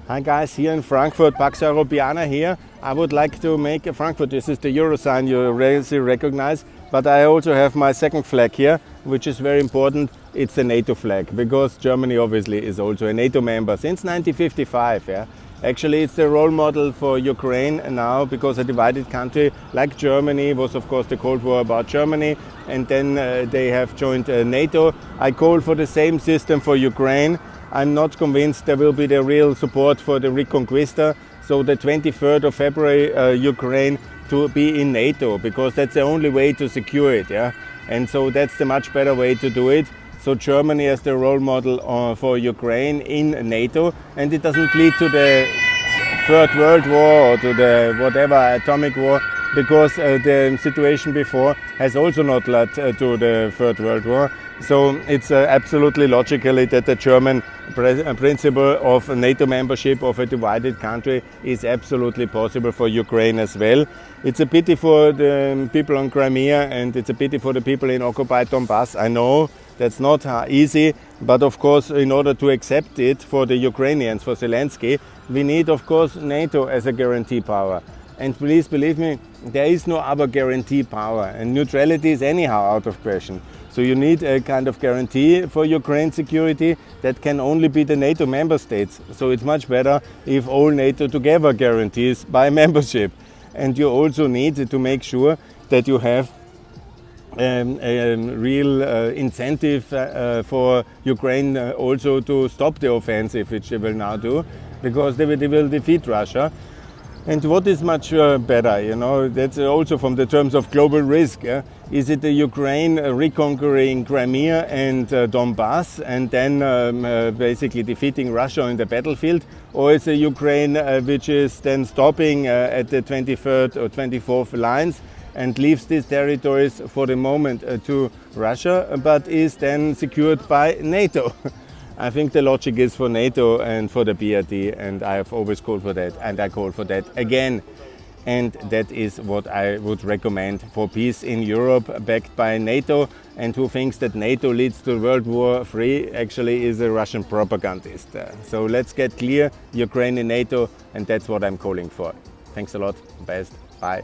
Hi guys, here in Frankfurt, Pax Europiana here. I would like to make a Frankfurt, this is the Euro sign you really recognize, but I also have my second flag here, which is very important. It's the NATO flag, because Germany obviously is also a NATO member since 1955. Yeah? Actually, it's the role model for Ukraine now, because a divided country like Germany was of course the Cold War about Germany, and then they have joined NATO. I call for the same system for Ukraine. I'm not convinced there will be the real support for the Reconquista. So the 23rd of February, Ukraine to be in NATO, because that's the only way to secure it. Yeah? And so that's the much better way to do it. So Germany as the role model for Ukraine in NATO, and it doesn't lead to the Third World War or to the whatever atomic war, because the situation before has also not led to the Third World War. So it's absolutely logically that the German principle of NATO membership of a divided country is absolutely possible for Ukraine as well. It's a pity for the people on Crimea, and it's a pity for the people in occupied Donbass. I know that's not easy, but of course in order to accept it for the Ukrainians, for Zelensky, we need of course NATO as a guarantee power. And please believe me, there is no other guarantee power, and neutrality is anyhow out of question. So you need a kind of guarantee for Ukraine security that can only be the NATO member states. So it's much better if all NATO together guarantees by membership. And you also need to make sure that you have a real incentive for Ukraine also to stop the offensive, which they will now do, because they will defeat Russia. And what is much better, you know, that's also from the terms of global risk. Is it the Ukraine reconquering Crimea and Donbass and then basically defeating Russia in the battlefield? Or is it Ukraine which is then stopping at the 23rd or 24th lines and leaves these territories for the moment to Russia, but is then secured by NATO? I think the logic is for NATO and for the BRD, and I have always called for that, and I call for that again. And that is what I would recommend for peace in Europe, backed by NATO. And who thinks that NATO leads to World War III actually is a Russian propagandist. So let's get clear, Ukraine in NATO, and that's what I'm calling for. Thanks a lot, best, bye.